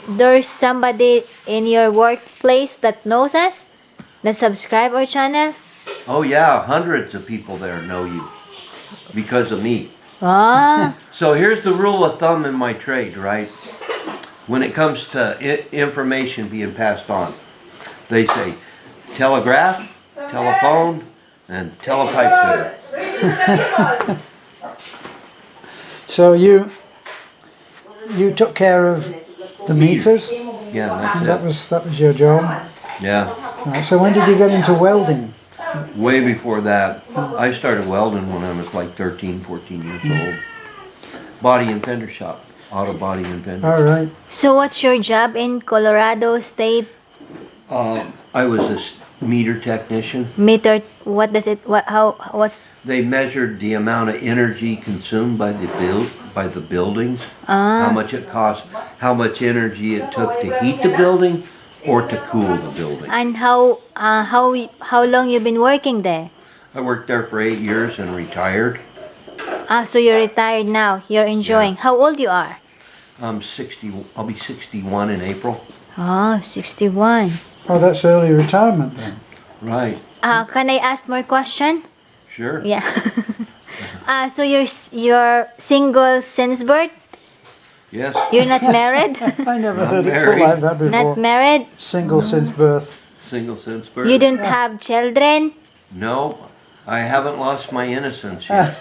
There's somebody in your workplace that knows us, that subscribe our channel. Oh yeah, hundreds of people there know you because of me. Ah, So here's the rule of thumb in my trade, right? When it comes to information being passed on, they say telegraph, telephone, and telepipe fitter. So you took care of the meters, Yeah, and that's that was your job. it. Yeah. Right, so when did you get into welding? Way before that, I started welding when I was like 13, 14 years old. Body and fender shop, auto body and fender. All right. so what's your job in Colorado State? I was a meter technician. Meter. What does it? What? How? What's? They measured the amount of energy consumed by the buildings, how much it cost, how much energy it took to heat the building or to cool the building. And how long you been working there? I worked there for 8 years and retired. So you're retired now. You're enjoying. How old you are? I'm 60. I'll be 61 in April. Oh, 61. Oh, that's early retirement then. Right. Can I ask more question? Sure. Yeah. So you're single since birth? Yes. You're not married? I never Not heard it married. put like that before. Not married? Single since birth. Single since birth. You don't have children? No, I haven't lost my innocence yet.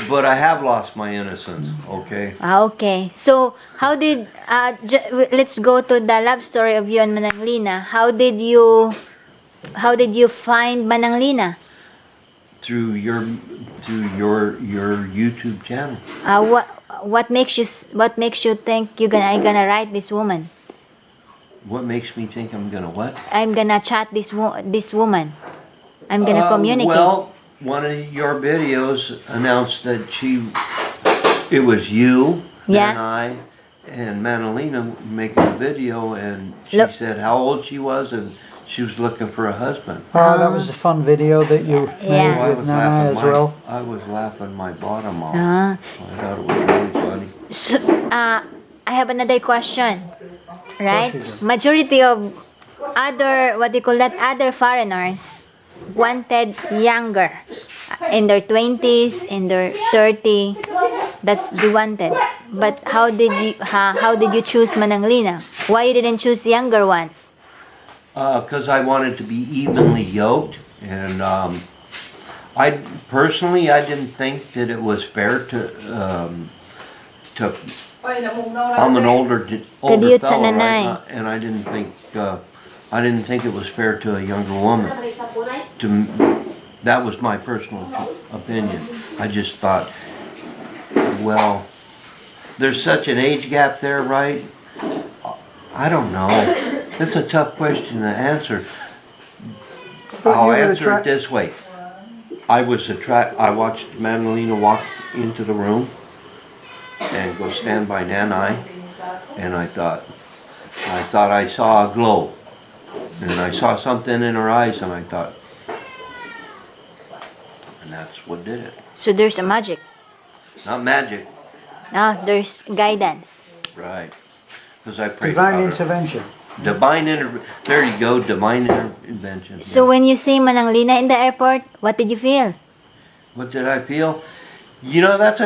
But I have lost my innocence. Okay. Okay. So how did let's go to the love story of you and Manang Lina. How did you find Manang Lina? Through your YouTube channel. What makes you think I'm gonna write this woman? What makes me think I'm gonna what? I'm gonna chat this woman. I'm gonna communicate. Well, one of your videos announced that it was you Yeah. and I and Manalina making a video, and she Look. said how old she was and she was looking for a husband. Oh, that was a fun video that you Yeah. made with Nana as well. I was laughing my bottom off. Ah. I thought it was really funny. So, I have another question. Right? Course you do. Majority of other foreigners wanted younger. In their 20s, in their 30s. That's the wanted. But how did you choose Manang Lina? Why you didn't choose younger ones? Because I wanted to be evenly yoked, and I personally didn't think that it was fair to I'm an older Kadiyot sa fellow, nanay. right? And I didn't think it was fair to a younger woman. That was my personal opinion. I just thought, well, there's such an age gap there, right? I don't know. It's a tough question to answer. But I'll you were answer it this way. I watched Madalena walk into the room and go stand by Nanai, and I thought I saw a glow, and I saw something in her eyes, and I thought, and that's what did it. So there's a magic. Not magic, There's guidance. right? Because I prayed Divine about her. intervention. There you go, divine intervention. So when you see Manang Lina in the airport, what did you feel? What did I feel? You know, that's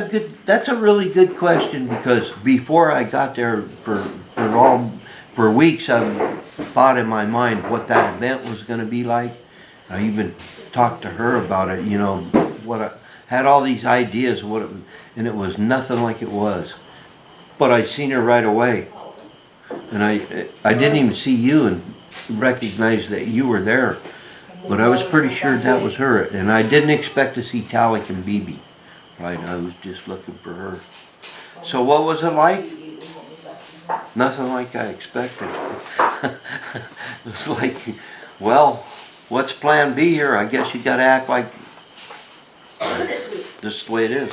a really good question, because before I got there for weeks, I thought in my mind what that event was going to be like. I even talked to her about it. You know, had all these ideas of what it was, and it was nothing like it was. But I seen her right away, and I didn't even see you and recognize that you were there. But I was pretty sure that was her, and I didn't expect to see Talik and Bibi. Right, I was just looking for her. So what was it like? Nothing like I expected. It was like, well, what's plan B here? I guess you gotta act like this is the way it is.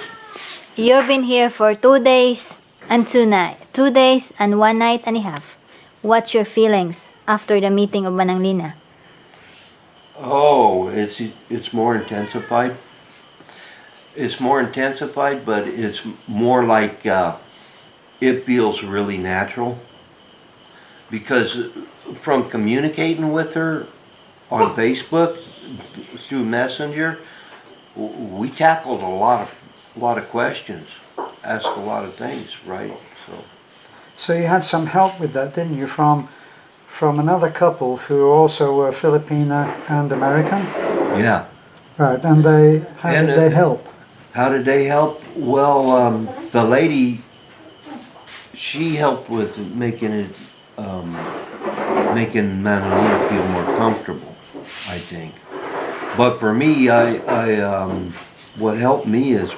You've been here for 2 days and 2 nights. 2 days and 1 night and a half. What's your feelings after the meeting of Manang Lina? Oh, it's more intensified. It's more intensified, but it's more like it feels really natural. Because from communicating with her on Facebook through Messenger, we tackled a lot of questions, asked a lot of things, right? So you had some help with that, didn't you, from another couple who also were Filipino and American? Yeah. Right, and how And, did they help? How did they help? Well, the lady, she helped with making it, making Manolita feel more comfortable, I think. But for me, what helped me is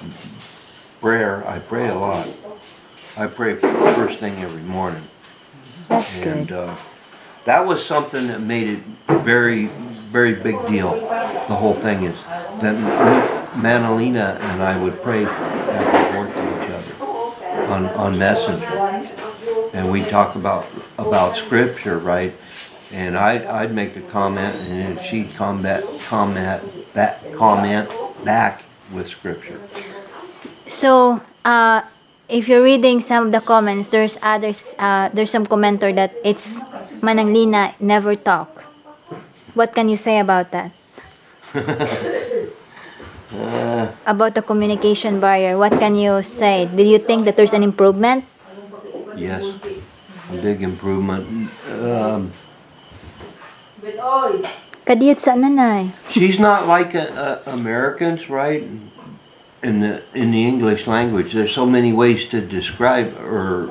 prayer. I pray a lot. I pray first thing every morning. That's And good. that was something that made it very, very big deal. The whole thing is that Manolina and I would pray back and forth to each other on Messenger, and we talk about scripture, right? And I'd make a comment, and then she'd comment back with scripture. So, if you're reading some of the comments, there's others. There's some commenter that it's Manang Lina never talk. What can you say about that? About the communication barrier, what can you say? Did you think that there's an improvement? Yes, a big improvement. Kadiyot sa nanay. She's not like Americans, right? In the English language, there's so many ways to describe or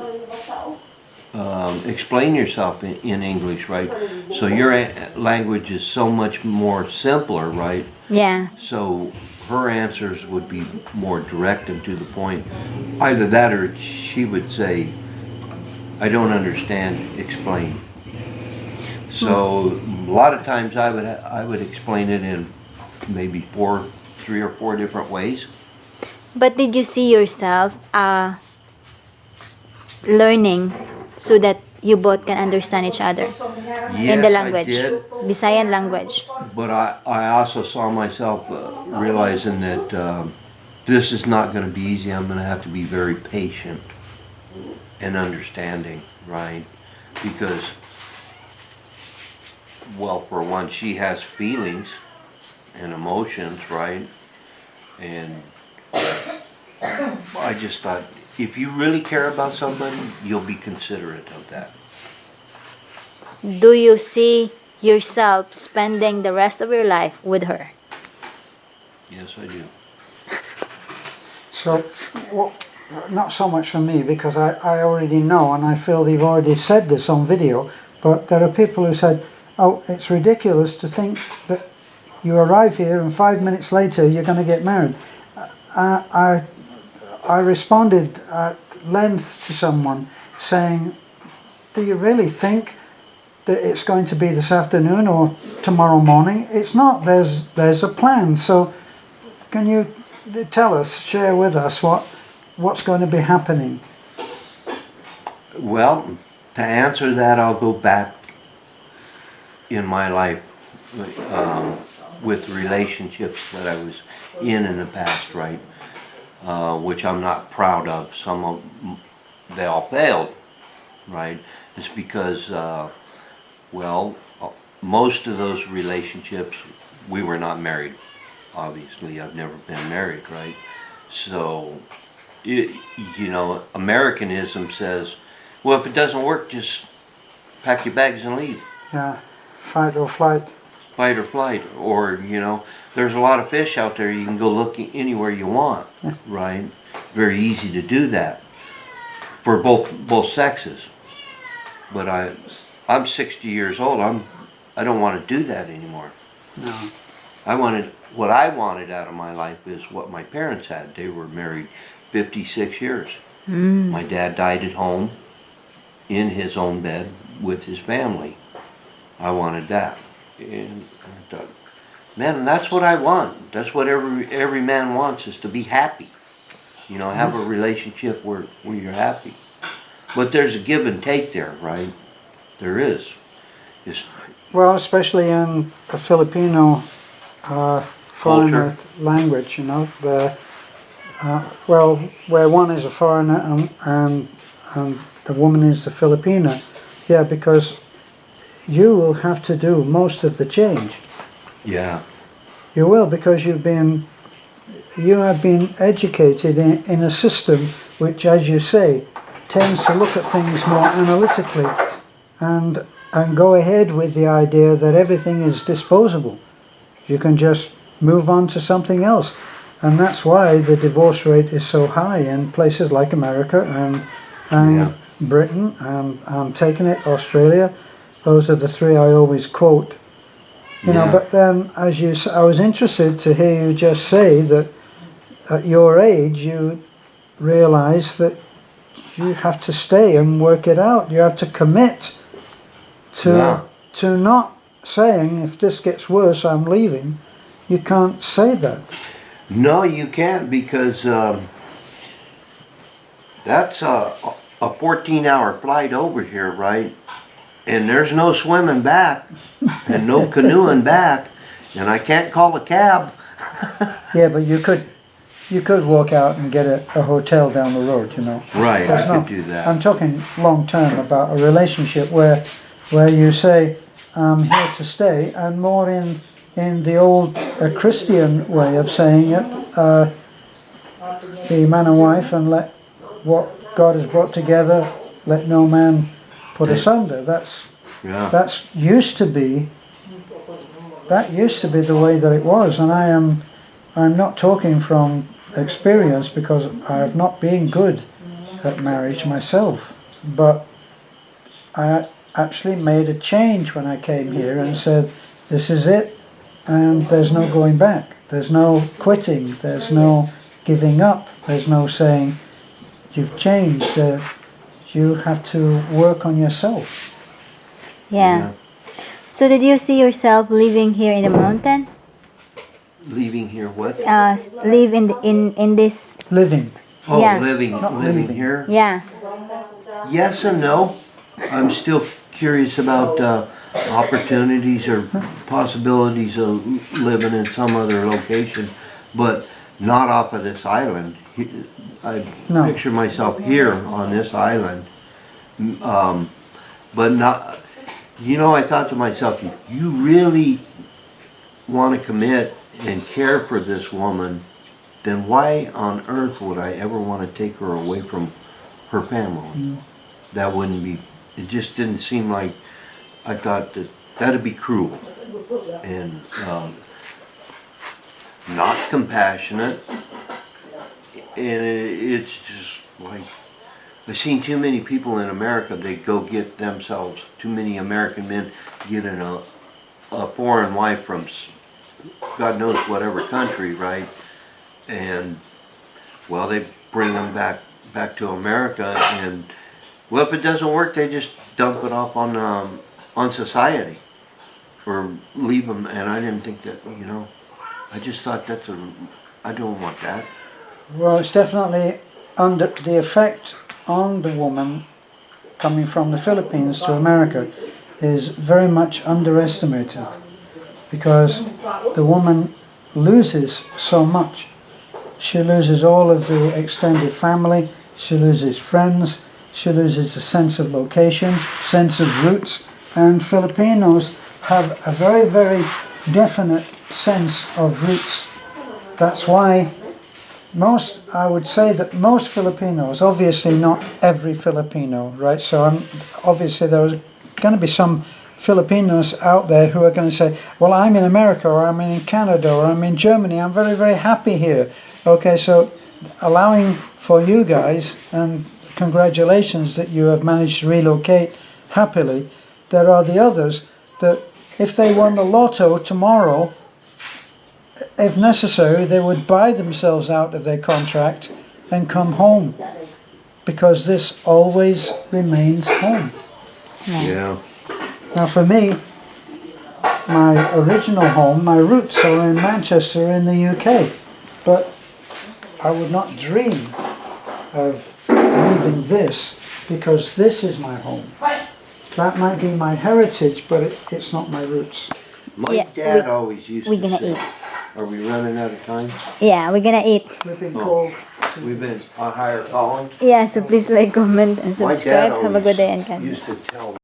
explain yourself in English, right? So your language is so much more simpler, right? Yeah. So her answers would be more direct and to the point. Either that or she would say, "I don't understand, explain." So a lot of times I would explain it in maybe 3 or 4 different ways. But did you see yourself learning so that you both can understand each other in the Yes, language, I did. Visayan language? But I also saw myself realizing that this is not going to be easy. I'm going to have to be very patient and understanding, right? Because, well, for one, she has feelings and emotions, right? And I just thought, if you really care about somebody, you'll be considerate of that. Do you see yourself spending the rest of your life with her? Yes, I do. So, not so much for me, because I already know, and I feel they've already said this on video, but there are people who said, oh, it's ridiculous to think that you arrive here and 5 minutes later you're going to get married. I responded at length to someone saying, do you really think that it's going to be this afternoon or tomorrow morning? It's not. There's a plan. So can you tell us, share with us what's going to be happening? Well, to answer that, I'll go back in my life with relationships that I was in the past, right? Which I'm not proud of. Some of them, they all failed, right? It's because, well, most of those relationships, we were not married. Obviously, I've never been married, right? So, Americanism says, well, if it doesn't work, just pack your bags and leave. Yeah, fight or flight. Fight or flight. Or, there's a lot of fish out there. You can go look anywhere you want, right? Very easy to do that for both sexes. But I'm 60 years old. I don't want to do that anymore. No. What I wanted out of my life is what my parents had. They were married 56 years. My dad died at home in his own bed with his family. I wanted that. And I thought, man, that's what I want. That's what every man wants, is to be happy. Have a relationship where you're happy. But there's a give and take there, right? There is. Well, especially in the Filipino foreigner language, where one is a foreigner and and the woman is the Filipina. Yeah, because you will have to do most of the change. Yeah. You will, because you have been educated in a system which, as you say, tends to look at things more analytically and go ahead with the idea that everything is disposable. You can just move on to something else. And that's why the divorce rate is so high in places like America and Yeah. Britain, and I'm taking it, Australia. Those are the three I always quote. You know, Yeah. but then, I was interested to hear you just say that at your age you realise that you have to stay and work it out. You have to commit Yeah. to not saying, if this gets worse, I'm leaving. You can't say that. No, you can't, because that's a 14-hour flight over here, right? And there's no swimming back and no canoeing back, and I can't call a cab. Yeah, but you could walk out and get a hotel down the road, you know. Right, There's I could do that. I'm talking long term about a relationship where you say, I'm here to stay, and more in the old Christian way of saying it, the man and wife, and let what God has brought together, let no man put asunder. Yeah. That used to be the way that it was, and I'm not talking from experience, because I have not been good at marriage myself, but I actually made a change when I came here and said, this is it, and there's no going back. There's no quitting. There's no giving up. There's no saying, you've changed. You have to work on yourself. Yeah. So did you see yourself living here in the mountain? Leaving here, what? Live in this? Living. Oh, Yeah. living leaving. here? Yeah. Yes and no. I'm still curious about opportunities or possibilities of living in some other location, but not off of this island. I No. picture myself here on this island, but not. You know, I thought to myself, if you really want to commit and care for this woman, then why on earth would I ever want to take her away from her family? That wouldn't be, it just didn't seem like, I thought that that'd be cruel and not compassionate. And it's just like, I've seen too many people in America, they go get themselves, too many American men getting a foreign wife from God knows whatever country, right? And, well, they bring them back to America, and, well, if it doesn't work, they just dump it off on society or leave them. And I didn't think that, you know, I just thought I don't want that. Well, it's definitely under the effect on the woman coming from the Philippines to America is very much underestimated, because the woman loses so much. She loses all of the extended family, she loses friends, she loses a sense of location, sense of roots, and Filipinos have a very, very definite sense of roots. That's why I would say that most Filipinos, obviously not every Filipino, right? So obviously there's going to be some Filipinos out there who are going to say, well, I'm in America, or I'm in Canada, or I'm in Germany, I'm very, very happy here. Okay, so allowing for you guys, and congratulations that you have managed to relocate happily, there are the others that if they won the lotto tomorrow, if necessary, they would buy themselves out of their contract and come home, because this always remains home. Yeah. Now for me, my original home, my roots are in Manchester in the UK, but I would not dream of leaving this, because this is my home. That might be my heritage, but it's not my roots. My Yeah, dad always used We're to gonna say, eat. Are we running out of time? Yeah, we're gonna eat. We've been Oh. called. We've been on higher calling. Yeah, so please like, comment, and My dad subscribe. Have a good day and always God used bless. to tell